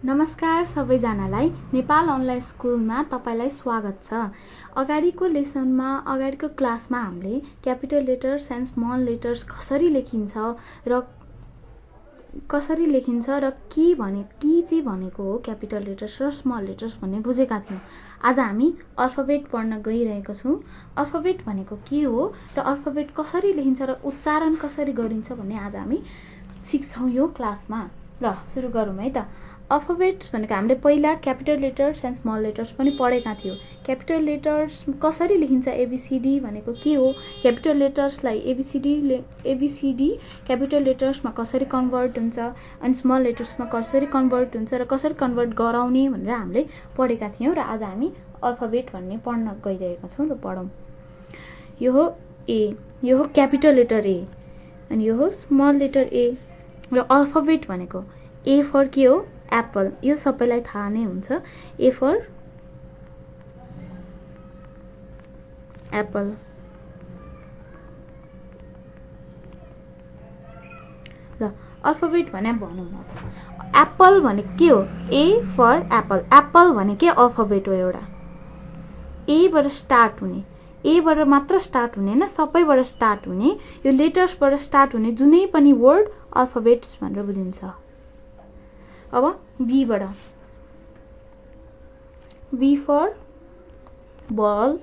नमस्कार सबैजनालाई नेपाल अनलाइन स्कुलमा तपाईलाई स्वागत छ। अगाडिको लेसनमा अगाडिको क्लासमा हामीले capital letters and small letters कसरी लेखिन्छ र के चाहिँ भनेको हो क्यापिटल लेटर्स र स्मल लेटर्स भन्ने बुझेका थियौं। आज हामी अल्फाबेट पढ्न गइरहेका छौं। अल्फाबेट भनेको के हो र अल्फाबेट कसरी लेखिन्छ र उच्चारण कसरी गरिन्छ भन्ने आज हामी सिक्छौं यो क्लासमा। ल सुरु गरौँ है त। अल्फाबेट भनेको हामीले पहिला capital letters and small letters पनि पढेका थियौं। क्यापिटल लेटर्स कसरी लेखिन्छ एबीसीडी भनेको के हो, क्यापिटल लेटर्सलाई एबीसीडी क्यापिटल लेटर्समा कसरी कन्भर्ट हुन्छ अनि स्मल लेटर्समा कसरी कन्भर्ट हुन्छ र कसरी कन्भर्ट गराउने भनेर हामीले पढेका थियौं र आज हामी अल्फाबेट भन्ने पढ्न गइरहेका छौं। र पढौं। यो हो ए, यो हो क्यापिटल लेटर ए अनि यो हो स्मल लेटर ए। र अल्फाबेट भनेको ए फर के हो, एप्पल। यो सबैलाई थाहा नै हुन्छ। ए फर एप्पल। ल अल्फाबेट भने भनौँ। एप्पल भनेको के हो, ए फर एप्पल। एप्पल भनेको अल्फाबेट हो एउटा। ए बाट स्टार्ट हुने, ए बाट मात्र स्टार्ट हुने हैन, सबैबाट स्टार्ट हुने, यो लेटर्सबाट स्टार्ट हुने जुनै पनि वर्ड अल्फाबेट्स भनेर बुझिन्छ। अब बी बाट, बी फर बल।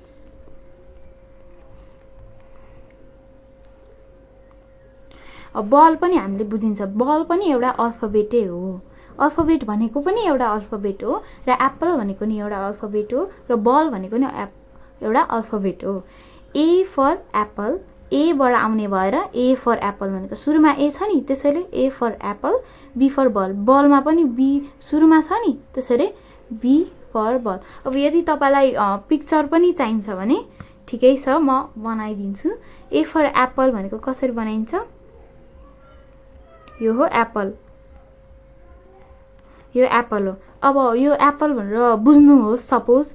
अब बल पनि हामीले बुझिन्छ, बल पनि एउटा अल्फाबेटै हो। अल्फाबेट भनेको पनि एउटा अल्फाबेट हो र एप्पल भनेको नि एउटा अल्फाबेट हो र बल भनेको नि एउटा अल्फाबेट हो। ए फर एप्पल, ए बाट आउने भएर ए फर एप्पल भनेको सुरुमा ए छ नि, त्यसैले ए फर एप्पल। बी फर बल, बलमा पनि बी सुरुमा छ नि, त्यसैले बी फर बल। अब यदि तपाईलाई पिक्चर पनि चाहिन्छ भने ठिकै छ, म बनाइदिन्छु। ए फर एप्पल भनेको कसरी बनाइन्छ, यो हो एप्पल, यो एप्पल हो। अब यो एप्पल भनेर बुझ्नुहोस्, सपोज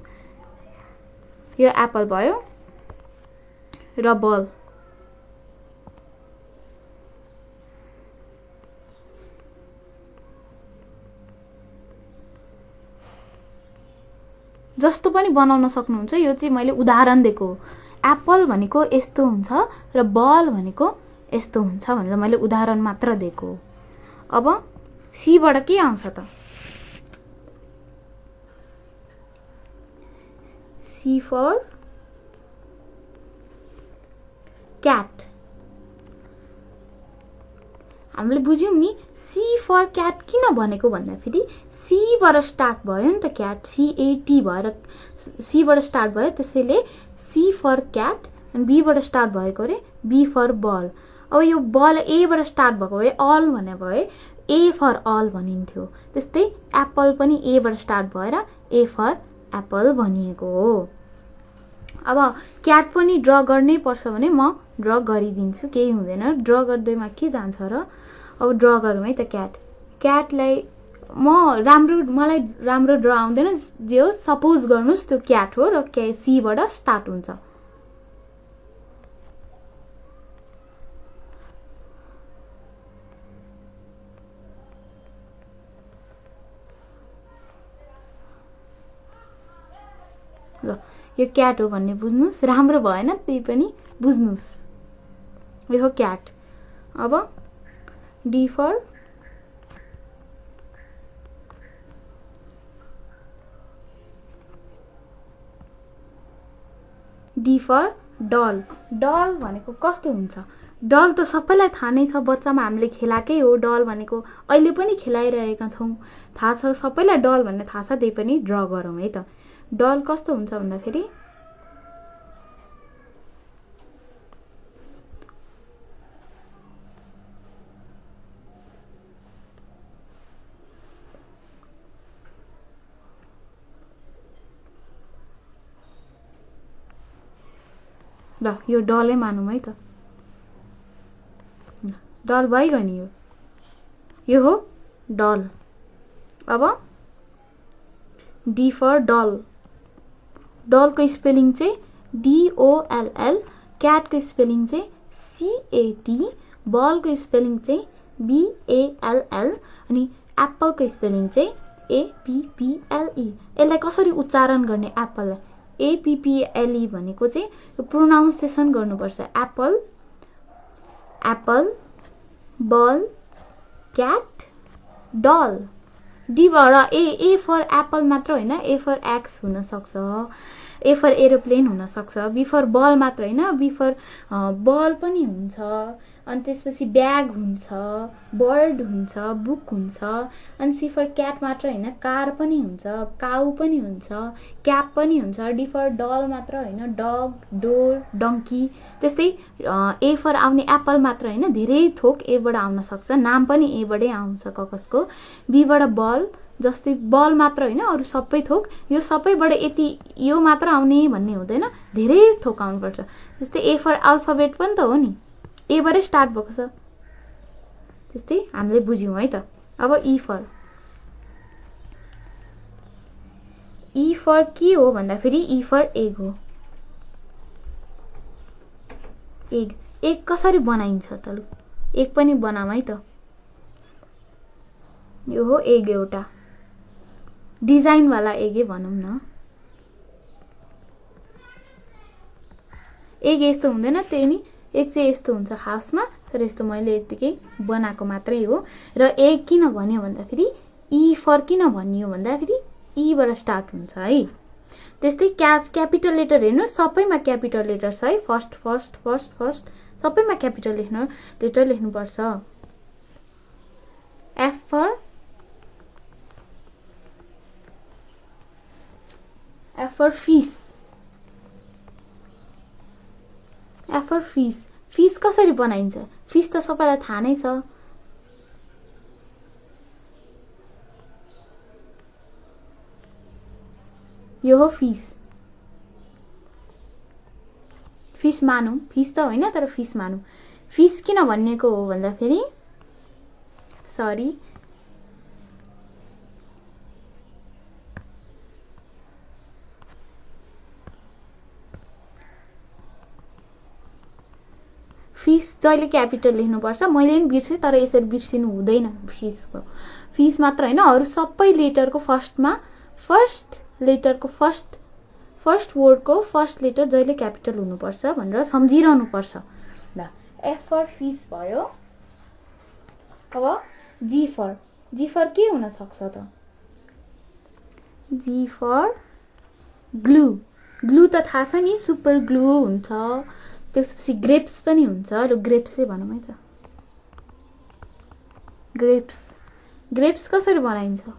यो एप्पल भयो र बल। जस्तो पनि बनाउन सक्नुहुन्छ, यो चाहिँ मैले उदाहरण दिएको हो। एप्पल भनेको यस्तो हुन्छ र बल भनेको यस्तो हुन्छ भनेर मैले उदाहरण मात्र दिएको हो। अब सी बाट के आउँछ त, सी फर क्याट। हामीले बुझ्यौं नि सी फर क्याट किन भनेको भन्दाखेरि सी बाट स्टार्ट भयो नि त, क्याट CAT भएर सी बाट स्टार्ट भयो, त्यसैले सी फर क्याट। अनि बी बाट स्टार्ट भएको रे बी फर बल। अब यो बल ए बाट स्टार्ट भएको भए अल भने भए ए फर अल भनिन्थ्यो। त्यस्तै एप्पल पनि ए बाट स्टार्ट भएर ए फर एप्पल भनिएको हो। अब क्याट पनि ड्र गर्नै पर्छ भने म ड्र गरिदिन्छु, केही हुँदैन। ड्र गर्दैमा के जान्छ र। अब ड्र गरौँ है त क्याट। क्याटलाई मलाई राम्रो ड्र आउँदैन, जे हो सपोज गर्नुस् त्यो क्याट हो र सी बाट स्टार्ट हुन्छ। ल यो क्याट हो भन्ने बुझ्नुस्, राम्रो भएन त्यही पनि बुझ्नुस्, यो हो क्याट। अब डी फर डल। डल भनेको कस्तो हुन्छ, डल त सबैलाई थाहा नै छ, बच्चामा हामीले खेलाकै हो। डल भनेको अहिले पनि खेलाइरहेका छौं, थाहा छ सबैलाई डल भन्ने थाहा छ, त्यही पनि ड्र गरौँ है त। डल कस्तो हुन्छ भन्दाखेरि ल यो डलै मानौँ है त। डल भइगयो नि, यो हो डल। अब डी फर डल। डलको स्पेलिङ चाहिँ DOLL, क्याटको स्पेलिङ चाहिँ CAT, बलको स्पेलिङ चाहिँ BALL अनि एप्पलको स्पेलिङ चाहिँ APPLE यसलाई कसरी उच्चारण गर्ने एप्पललाई APPLE भनेको चाहिँ यो प्रोनाउन्सिएसन गर्नुपर्छ एप्पल एप्पल बल क्याट डल डी बाट ए फर एप्पल मात्र होइन ए फर एक्स हुन सक्छ ए फर एरोप्लेन हुन सक्छ बी फर बल मात्र होइन बी फर बल पनि हुन्छ अनि त्यसपछि ब्याग हुन्छ बर्ड हुन्छ बुक हुन्छ अनि सी फर क्याट मात्र होइन कार पनि हुन्छ काउ पनि हुन्छ क्याप पनि हुन्छ डी फर डल मात्र होइन डग डोर डङ्की त्यस्तै ए फर आउने एप्पल मात्र होइन धेरै थोक एबाट आउन सक्छ नाम पनि एबाटै आउँछ ककसको बीबाट बल जस्तै बल मात्र होइन अरू सबै थोक यो सबैबाट यति यो मात्र आउने भन्ने हुँदैन धेरै थोक आउनुपर्छ जस्तै ए फर अल्फाबेट पनि त हो नि एबाटै स्टार्ट भएको छ त्यस्तै हामीले बुझ्यौँ है त अब ई फर के हो भन्दाखेरि ई फर एग हो एग कसरी बनाइन्छ त लु एग पनि बनाऊँ है त यो हो एग एउटा डिजाइन वाला एगै भनौँ न एग यस्तो हुँदैन त्यही नि एग चाहिँ यस्तो हुन्छ खासमा तर यस्तो मैले यतिकै बनाएको मात्रै हो र एग किन भन्यो भन्दाखेरि ई फर किन भनियो भन्दाखेरि ईबाट स्टार्ट हुन्छ है त्यस्तै क्यापिटल लेटर हेर्नुहोस् सबैमा क्यापिटल लेटर छ है फर्स्ट सबैमा क्यापिटल लेटर लेख्नुपर्छ एफ फर फिस कसरी बनाइन्छ फिस त सबैलाई थाहा नै छ यो हो फिस मानौँ फिस त होइन तर फिस मानौँ फिस किन भनिएको हो भन्दाखेरि सरी फिस जहिले क्यापिटल लेख्नुपर्छ मैले पनि बिर्सेँ तर यसरी बिर्सिनु हुँदैन फिस मात्र होइन अरू सबै लेटरको फर्स्ट लेटरको फर्स्ट वर्डको फर्स्ट लेटर जहिले क्यापिटल हुनुपर्छ भनेर सम्झिरहनुपर्छ ल एफ फर फिस भयो अब जी फर के हुन सक्छ त जी फर ग्लु त थाहा छ नि सुपर ग्लु हुन्छ त्यसपछि ग्रेप्स पनि हुन्छ र ग्रेप्सै भनौँ है त ग्रेप्स कसरी बनाइन्छ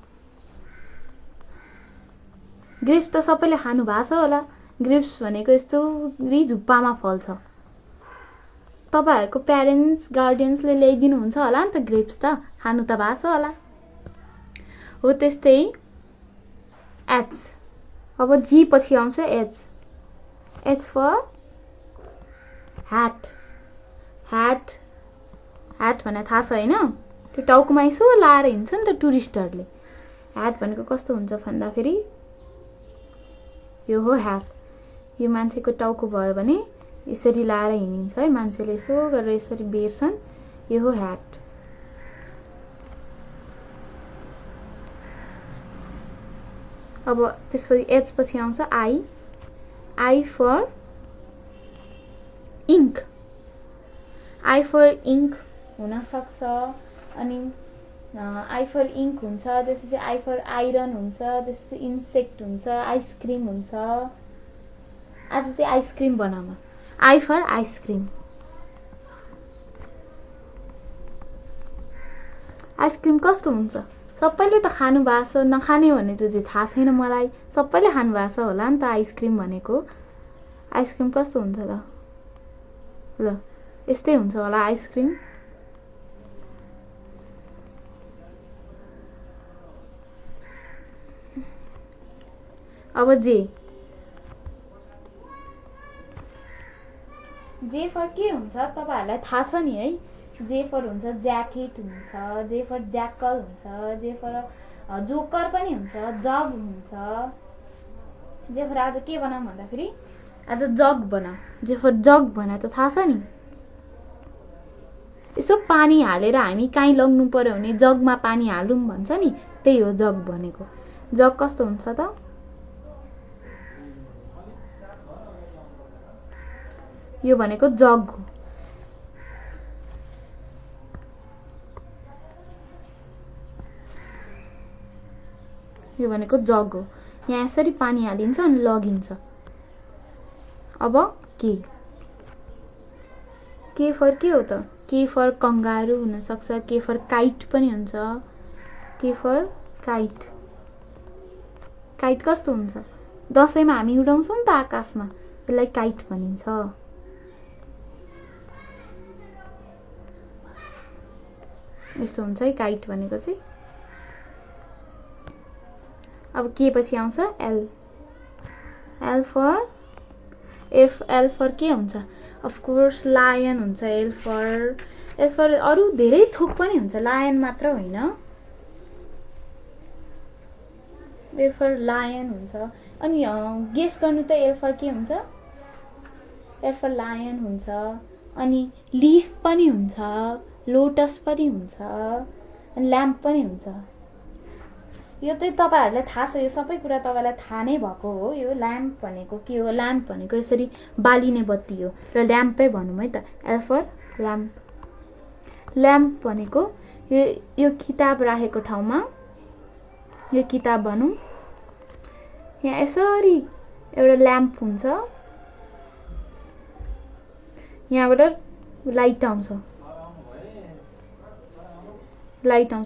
ग्रेप्स त सबैले खानु भएको छ होला ग्रेप्स भनेको यस्तो झुप्पामा फल्छ तपाईहरुको प्यारेन्ट्स गार्डियन्सले ल्याइदिनु हुन्छ होला नि त ग्रेप्स त खानु त भएको छ होला हो त्यस्तै एच अब जी पछि आउँछ एच फर ह्याट भने थाहा छ हैन त्यो टाउकोमा यसो लाएर हिँड्छ नि त टुरिस्टहरुले ह्याट भनेको कस्तो हुन्छ भन्दाखेरि यो हो ह्याट यो मान्छेको टाउको भयो भने यसरी लाएर हिँडिन्छ है मान्छेले यसो गरेर यसरी बेर्छन् यो हो ह्याट अब त्यसपछि एच पछि आउँछ आई फर इंक हुन सक्छ अनि आई फर इंक हुन्छ त्यसपछि आई फर आइरन हुन्छ त्यसपछि इन्सेक्ट हुन्छ आइसक्रिम हुन्छ आज चाहिँ आइसक्रिम बनाऊँ आई फर आइसक्रिम आइसक्रिम कस्तो हुन्छ सबैले त खानु भएको छ नखाने भने चाहिँ थाहा छैन मलाई सबैले खानु भएको छ होला नि त आइसक्रिम भनेको आइसक्रिम कस्तो हुन्छ त ल यस्तै हुन्छ होला आइसक्रिम अब जे फर के हुन्छ तपाईहरुलाई थाहा छ नि है जे फर हुन्छ ज्याकेट हुन्छ जे फर ज्याकल हुन्छ जे फर जोकर पनि हुन्छ जग हुन्छ जे फर आज के बनाऊँ भन्दाखेरि आज जग बनाऊ जे फर जग भने त थाहा छ नि यसो पानी हालेर हामी काहीँ लग्नु पर्यो भने जगमा पानी हालौं भन्छ नि त्यही हो जग भनेको। जग कस्तो हुन्छ त? यो भनेको जग हो। यो भनेको जग हो। यहाँ यसरी पानी हालिन्छ अनि लगिन्छ। अब के फर के हो त? के फर कंगारू हुन सक्छ, के फर काइट पनि हुन्छ। के फर काइट। काइट कस्तो हुन्छ? दसैँमा हामी उडाउँछौँ नि त आकाशमा, त्यसलाई काइट भनिन्छ। यस्तो हुन्छ है काइट भनेको चाहिँ। अब के पछि आउँछ एल। एल फर के हुन्छ? अफ कोर्स लायन हुन्छ एल फर अरू धेरै थोक पनि हुन्छ, लायन मात्र होइन। एल फर लायन हुन्छ। अनि गेस गर्नु त एल फर के हुन्छ? एल फर लायन हुन्छ। अनि लिफ पनि हुन्छ, लोटस पनि हुन्छ, अनि ल्याम्प पनि हुन्छ। यो चाहिँ तपाईहरुलाई थाहा छ, यो सबै कुरा तपाईलाई थाहा नै भएको हो। यो ल्याम्प भनेको के हो? ल्याम्प भनेको यसरी बालिने बत्ती हो र ल्याम्पै भनौँ है त। L for lamp. ल्याम्प भनेको यो किताब राखेको ठाउँमा, यो किताब भनौँ, यहाँ यसरी एउटा ल्याम्प हुन्छ, यहाँबाट लाइट आउँछ,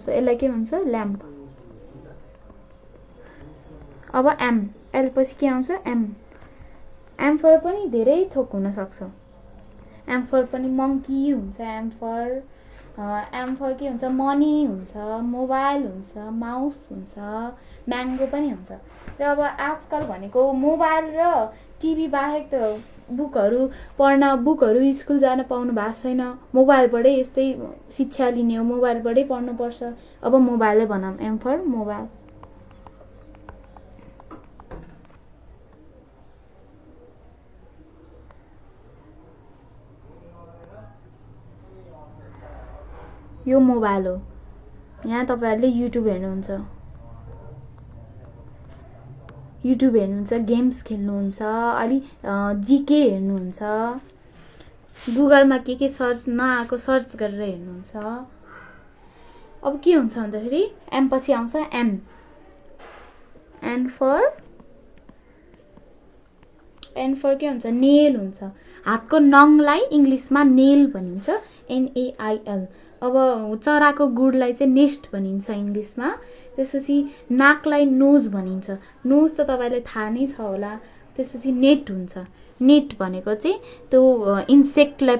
यसलाई के भन्छ? ल्याम्प। अब एम। एल पछि के आउँछ? एम। एम फर पनि धेरै थोक हुन सक्छ। एम फर पनि मंकी हुन्छ। एम फर के हुन्छ? मनी हुन्छ, मोबाइल हुन्छ, माउस हुन्छ, म्याङ्गो पनि हुन्छ। र अब आजकल भनेको मोबाइल र टिभी बाहेक त बुकहरू स्कुल जान पाउनु भएको छैन। मोबाइलबाटै यस्तै शिक्षा लिने हो, मोबाइलबाटै पढ्नुपर्छ। अब मोबाइलै भनौँ, एम फर मोबाइल। यो मोबाइल हो। यहाँ तपाईहरुले युट्युब हेर्नुहुन्छ, गेम्स खेल्नुहुन्छ, अलि जीके हेर्नुहुन्छ, गुगलमा के सर्च नआएको सर्च गरेर हेर्नुहुन्छ। अब के हुन्छ भन्दाखेरि एम पछि आउँछ एन। एन फर के हुन्छ? नेल हुन्छ। हातको नङलाई इंग्लिशमा नेल भनिन्छ, NAIL। अब चराको गुडलाई चाहिँ नेस्ट भनिन्छ इंग्लिशमा। त्यसपछि नाकलाई नोज भनिन्छ। नोज त तपाईलाई थाहा नै छ होला। त्यसपछि नेट हुन्छ। नेट भनेको चाहिँ त्यो इन्सेक्टलाई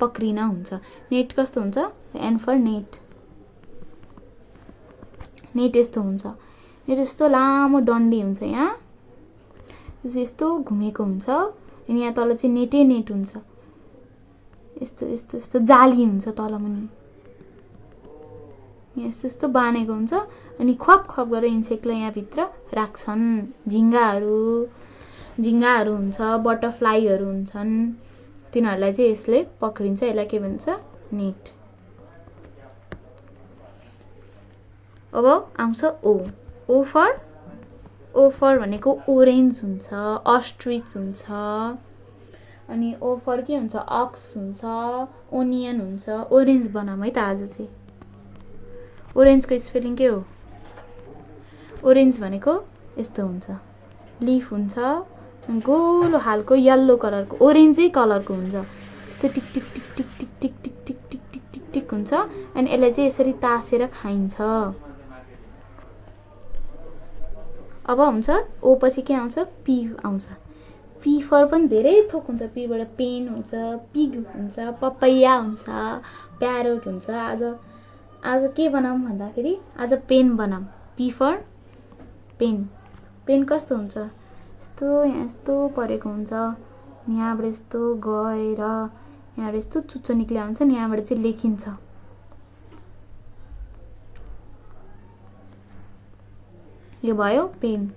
पक्रिन हुन्छ। नेट कस्तो हुन्छ? An for net. नेट यस्तो हुन्छ। नेट यस्तो लामो डन्डी हुन्छ, यहाँ यस्तो घुमेको हुन्छ, अनि यहाँ तल चाहिँ नेटै नेट हुन्छ। यस्तो जाली हुन्छ तल मुनि, यहाँ यस्तो बानेको हुन्छ, अनि खप गरेर इन्सेक्टलाई यहाँ भित्र राख्छन्। झिंगाहरू हुन्छ, बटरफ्लाईहरू हुन्छन्, तिनीहरूलाई चाहिँ यसले पक्रिन्छ। यसलाई के भन्छ? नेट। अब आउँछ ओ फर भनेको ओरेन्ज हुन्छ, अस्ट्रिच हुन्छ। अनि ओ फर के हुन्छ? अक्स हुन्छ, ओनियन हुन्छ। ओरेन्ज बनाऊँ है त आज चाहिँ। ओरेन्जको स्पेलिङ के हो? ओरेन्ज भनेको यस्तो हुन्छ, लिफ हुन्छ, गोलो हालको येल्लो कलरको, ओरेन्जै कलरको हुन्छ। यस्तो टिक टिक टिक टिक टिक टिक टिक टिक टिक टिक टिक टिक हुन्छ। अनि यसलाई चाहिँ यसरी तासेर खाइन्छ। अब हुन्छ ओ पछि के आउँछ? पी आउँछ। पी फर पनि धेरै थोक हुन्छ। पीबाट पेन हुन्छ, पिग हुन्छ, पपैया हुन्छ, प्यारोट हुन्छ। आज के बनाऊँ भन्दाखेरि आज पेन बनाऊँ। P for pain. पेन कस्तो हुन्छ? यस्तो यहाँ यस्तो परेको हुन्छ, यहाँबाट यस्तो गएर यहाँबाट यस्तो चुच्चो निक्लिया हुन्छ नि, यहाँबाट चाहिँ लेखिन्छ। यो भयो पेन।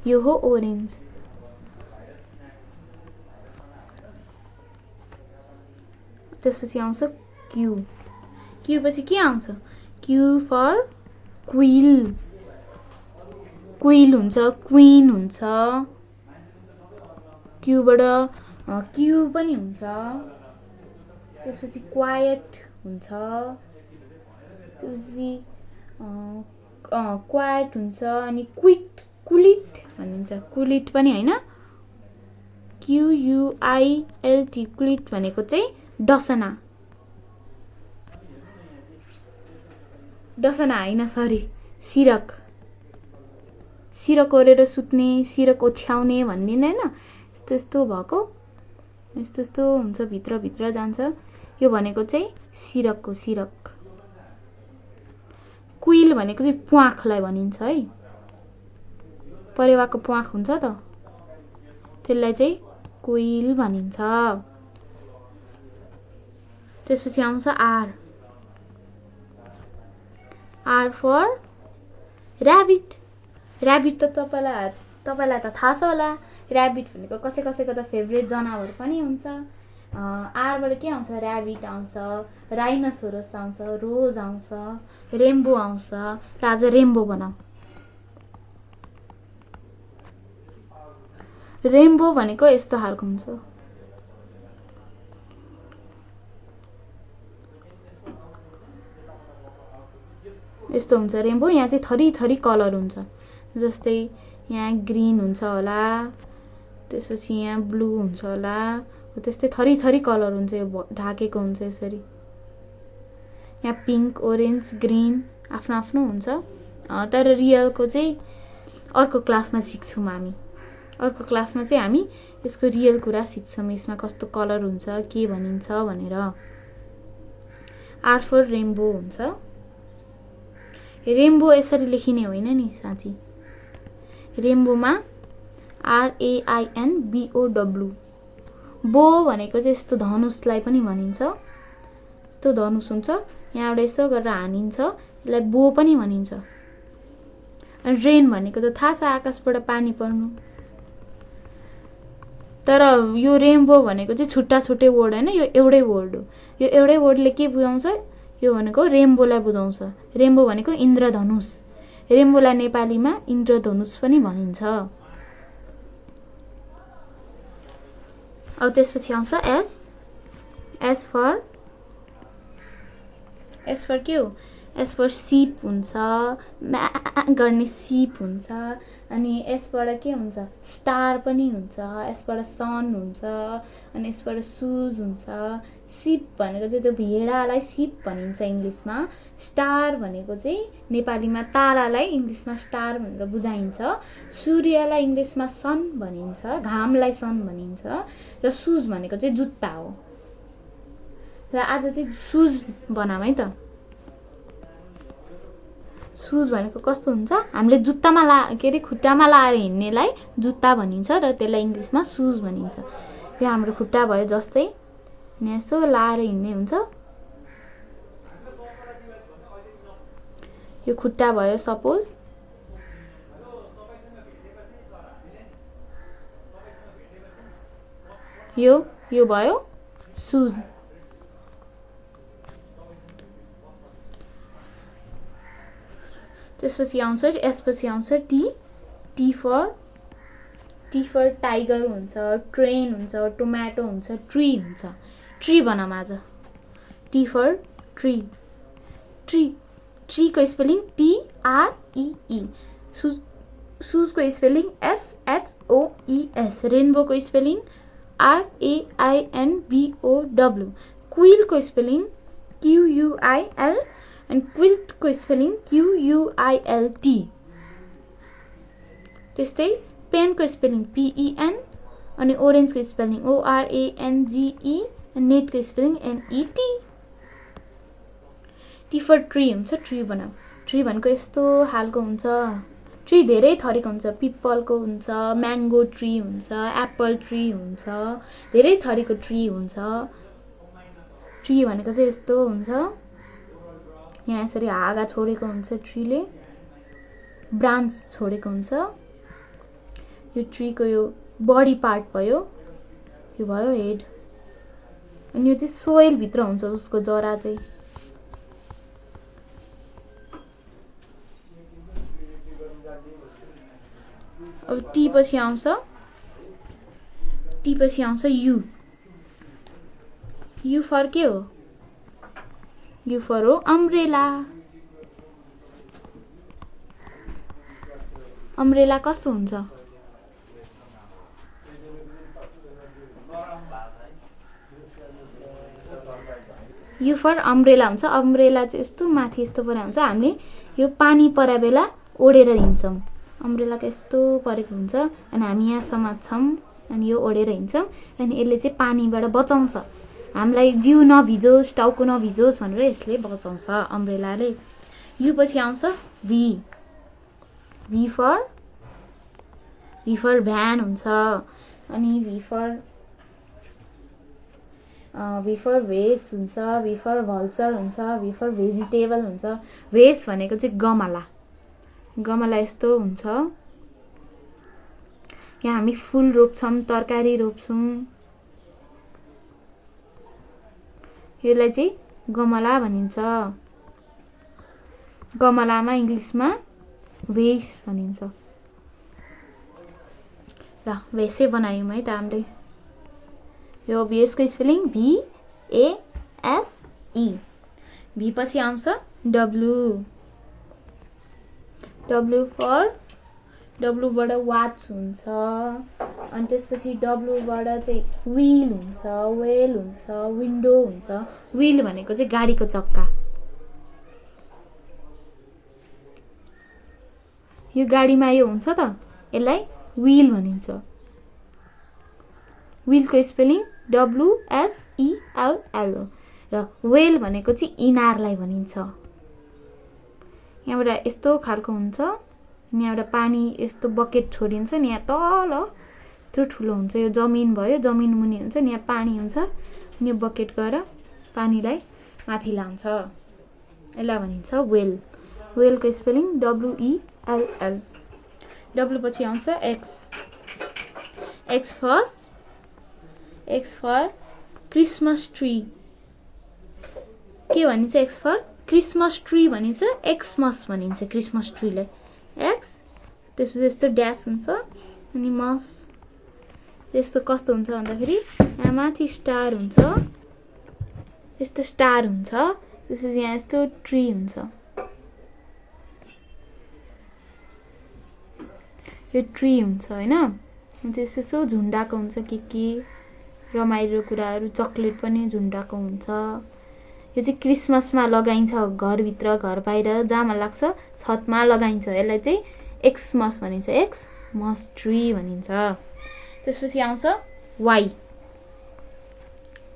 यो हो ओरेन्ज। त्यसपछि आउँछ क्यू। क्यू पछि के आउँछ? क्यू फर क्विल हुन्छ, क्वीन हुन्छ, क्यूबाट क्यू पनि हुन्छ, त्यसपछि क्वाइट हुन्छ, त्यसपछि क्वाइट हुन्छ, अनि कुलिट भनिन्छ, कुलिट पनि हैन, QUILT कुलिट भनेको चाहिँ डसना हैन, सरी, सिरक ओरेर सुत्ने, सिरक ओछ्याउने भन्ने हैन, यस्तो यस्तो भएको, यस्तो यस्तो हुन्छ, भित्र जान्छ, यो भनेको चाहिँ सिरक। क्विल भनेको चाहिँ प्वाखलाई भनिन्छ है, परेवाको प्वाख हुन्छ त, त्यसलाई चाहिँ क्विल भनिन्छ। त्यसपछि आउँछ आर फर ऱ्याबिट त तपाईलाई त थाहा छ होला, ऱ्याबिट भनेको कसैको त फेभरेट जनावर पनि हुन्छ। आरबाट के आउँछ, ऱ्याबिट आउँछ, राइनोसोरस आउँछ, रोज आउँछ, रेम्बो आउँछ। र आज रेम्बो बनाऊ। रेम्बो भनेको यस्तो खालको हुन्छ, यस्तो हुन्छ रेम्बो। यहाँ चाहिँ थरी कलर हुन्छ, जस्तै यहाँ ग्रीन हुन्छ होला, त्यसपछि यहाँ ब्लू हुन्छ होला, त्यस्तै थरी कलर हुन्छ, यो ढाकेको हुन्छ यसरी। यहाँ पिंक, ओरेन्ज, ग्रीन आफ्नो आफ्नो हुन्छ। तर रियलको चाहिँ अर्को क्लासमा सिक्छौँ हामी। अर्को क्लासमा चाहिँ हामी यसको रियल कुरा सिक्छौँ, यसमा कस्तो कलर हुन्छ, के भनिन्छ भनेर। आर फर रेम्बो हुन्छ। रेम्बो यसरी लेखिने होइन नि साथी, रेम्बोमा RAINBOW, बो भनेको चाहिँ यस्तो धनुषलाई पनि भनिन्छ, यस्तो धनुष हुन्छ, यहाँबाट यसो गरेर हानिन्छ, यसलाई बो पनि भनिन्छ। अनि रेन भनेको त थाहा छ, आकाशबाट पानी पर्नु। तर यो रेम्बो भनेको चाहिँ छुट्टै वर्ड होइन, यो एउटै वर्ड हो। यो एउटै वर्डले के बुझाउँछ, यो भनेको रेम्बोलाई बुझाउँछ। रेम्बो भनेको इन्द्रधनुष, रेम्बोलाई नेपालीमा इन्द्रधनुष पनि भनिन्छ। अब त्यसपछि आउँछ एस फर के हो, एस फर सिप हुन्छ, म्या गर्ने सिप हुन्छ। अनि यसबाट के हुन्छ, स्टार पनि हुन्छ, यसबाट सन हुन्छ, अनि यसबाट सुज हुन्छ। सिप भनेको चाहिँ त्यो भेडालाई सिप भनिन्छ इङ्ग्लिसमा। स्टार भनेको चाहिँ नेपालीमा तारालाई इङ्ग्लिसमा स्टार भनेर बुझाइन्छ। सूर्यलाई इङ्ग्लिसमा सन भनिन्छ, घामलाई सन भनिन्छ। र सुज भनेको चाहिँ जुत्ता हो। र आज चाहिँ सुज बनाऊ है त। सुज भनेको कस्तो हुन्छ, हामीले जुत्तामा के अरे खुट्टामा लाएर हिँड्नेलाई जुत्ता भनिन्छ, र त्यसलाई इङ्ग्लिसमा सुज भनिन्छ। यो हाम्रो खुट्टा भयो जस्तै, अनि यसो लाएर हिँड्ने हुन्छ, यो खुट्टा भयो सपोज। यो भयो सुज। त्यसपछि आउँछ, यसपछि आउँछ टी फर टाइगर हुन्छ, ट्रेन हुन्छ, टोमेटो हुन्छ, ट्री हुन्छ। ट्री बनाऊँ आज। टी फर ट्री को स्पेलिङ TREE, सुजको स्पेलिङ SHOES, रेनबो को स्पेलिङ RAINBOW, क्विल को स्पेलिङ QUIL, अनि क्विल्ट को स्पेलिङ QUILT। त्यस्तै पेन को स्पेलिङ PEN, अनि ओरेन्ज को स्पेलिङ ORANGE, अनि नेट को spelling NET। T for tree हुन्छ, ट्री बनाऊ। ट्री भनेको यस्तो खालको हुन्छ। ट्री धेरै थरीको हुन्छ, पिपलको हुन्छ, म्याङ्गो ट्री हुन्छ, एप्पल ट्री हुन्छ, धेरै थरीको ट्री हुन्छ। ट्री भनेको चाहिँ यस्तो हुन्छ, यहाँ यसरी हाँगा छोडेको हुन्छ, ट्रीले ब्रान्च छोडेको हुन्छ। यो ट्रीको यो बडी पार्ट भयो, यो भयो हेड, अनि यो चाहिँ सोइल भित्र हुन्छ उसको जरा चाहिँ। अब टी पछि आउँछ यु। यु फर के हो? यु फर हो अम्ब्रेला। अम्ब्रेला कस्तो हुन्छ? यु फर अम्ब्रेला हुन्छ। अम्ब्रेला चाहिँ यस्तो माथि यस्तो परे हुन्छ। हामीले यो पानी परे बेला ओढेर हिँड्छौँ। अम्ब्रेलाको यस्तो परेको हुन्छ अनि हामी यहाँ समात्छौँ अनि यो ओढेर हिँड्छौँ अनि यसले चाहिँ पानीबाट बचाउँछ। हामीलाई जिउ नभिजोस्, टाउको नभिजोस् भनेर यसले बचाउँछ अम्ब्रेलाले। यु पछि आउँछ भी। भी फर भ्यान हुन्छ। अनि भी फर भेस हुन्छ। भी फर भल्चर हुन्छ। भी फर भेजिटेबल हुन्छ। भेस भनेको चाहिँ गमला। गमला यस्तो हुन्छ। यहाँ हामी फुल रोप्छौँ, तरकारी रोप्छौँ। यसलाई चाहिँ गमला भनिन्छ। गमलामा इङ्ग्लिसमा भेस भनिन्छ। ल भेसै बनायौँ है त हामीले। यो भेसको स्पेलिङ VASE। भी पछि आउँछ डब्लु। डब्लुबाट वाच हुन्छ। अनि त्यसपछि डब्लुबाट चाहिँ व्हील हुन्छ, वेल हुन्छ, विन्डो हुन्छ। व्हील भनेको चाहिँ गाडीको चक्का। यो गाडीमा यो हुन्छ त, यसलाई व्हील भनिन्छ। व्हीलको स्पेलिङ WHELL र वेल भनेको चाहिँ इनारलाई भनिन्छ। यहाँबाट यस्तो खालको हुन्छ। यहाँबाट पानी यस्तो बकेट छोडिन्छ नि, यहाँ तल यत्रो ठुलो हुन्छ। यो जमिन भयो, जमिन मुनि हुन्छ नि, यहाँ पानी हुन्छ। यो बकेट गएर पानीलाई माथि लान्छ। यसलाई भनिन्छ वेल। वेलको स्पेलिङ WELL। डब्लु पछि आउँछ X. X for Christmas tree. के भनिन्छ एक्स फर? क्रिसमस ट्री भनिन्छ। एक्समस भनिन्छ क्रिसमस ट्रीलाई। एक्स त्यसपछि यस्तो ड्यास हुन्छ अनि मस यस्तो कस्तो हुन्छ भन्दाखेरि यहाँ माथि स्टार हुन्छ, यस्तो स्टार हुन्छ। त्यसपछि यहाँ यस्तो ट्री हुन्छ। यो ट्री हुन्छ होइन। यसो झुन्डाको हुन्छ के रमाइलो कुराहरू। चक्लेट पनि झुन्डाको हुन्छ। यो चाहिँ क्रिसमसमा लगाइन्छ, घरभित्र घर बाहिर जहाँ मन लाग्छ छतमा लगाइन्छ। यसलाई चाहिँ एक्समस भनिन्छ। एक्समस ट्री भनिन्छ। त्यसपछि आउँछ वाई।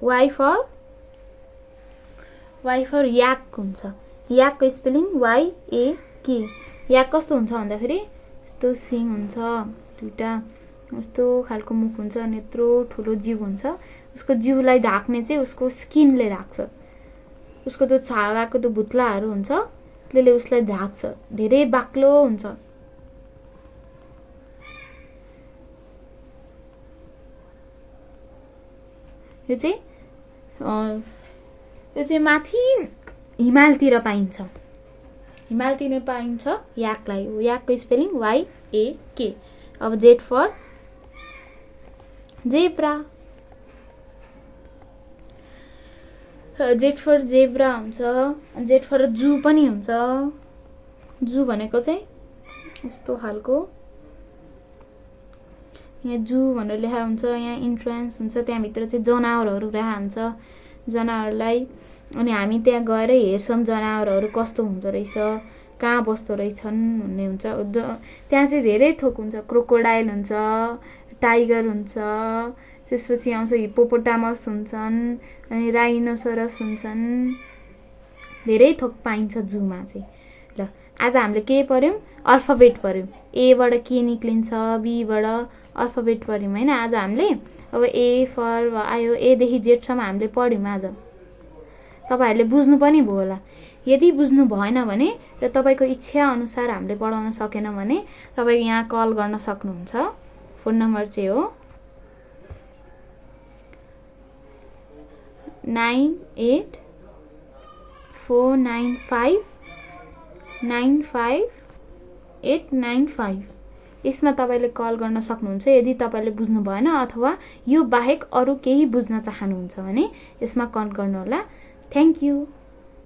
वाई फर याक हुन्छ। याकको स्पेलिङ YAK। याक कस्तो हुन्छ भन्दाखेरि यस्तो सिङ हुन्छ, दुईटा यस्तो खालको मुख हुन्छ अनि यत्रो ठुलो जिउ हुन्छ। उसको जिउलाई ढाक्ने चाहिँ उसको स्किनले ढाक्छ। उसको त्यो छालाको त्यो भुत्लाहरू हुन्छ त्यसले उसलाई ढाक्छ। धेरै बाक्लो हुन्छ। यो चाहिँ माथि हिमालतिर पाइन्छ। हिमालतिर पाइन्छ याकलाई। याकको स्पेलिङ YAK। अब Z for zebra. Z for zebra हुन्छ। जेड फर जू पनि हुन्छ। जू भनेको चाहिँ यस्तो खालको यहाँ जू भनेर लेखा हुन्छ। यहाँ इन्ट्रान्स हुन्छ, त्यहाँभित्र चाहिँ जनावरहरू राखा हुन्छ। जनावरलाई अनि हामी त्यहाँ गएर हेर्छौँ जनावरहरू कस्तो हुँदो रहेछ, कहाँ बस्दो रहेछन् भन्ने हुन्छ। त्यहाँ चाहिँ धेरै थोक हुन्छ। क्रोकोडाइल हुन्छ, टाइगर हुन्छ, त्यसपछि आउँछ हिप्पोपोटामस हुन्छन् अनि राइनोसरस हुन्छन्। धेरै थोक पाइन्छ जूमा चाहिँ। ल आज हामीले के पढ्यौँ? अल्फाबेट पढ्यौँ। एबाट के निक्लिन्छ, बीबाट अल्फाबेट पढ्यौँ होइन आज हामीले। अब ए फर आयो, एदेखि जेडसम्म हामीले पढ्यौँ आज। तपाईँहरूले बुझ्नु पनि भयो होला। यदि बुझ्नु भएन भने र तपाईँको इच्छा अनुसार हामीले पढाउन सकेन भने तपाईँ यहाँ कल गर्न सक्नुहुन्छ। फोन नम्बर चाहिँ हो 9849595895। यसमा तपाईँले कल गर्न सक्नुहुन्छ यदि तपाईँले बुझ्नु भएन अथवा यो बाहेक अरू केही बुझ्न चाहनुहुन्छ भने यसमा कल गर्नुहोला। Thank you.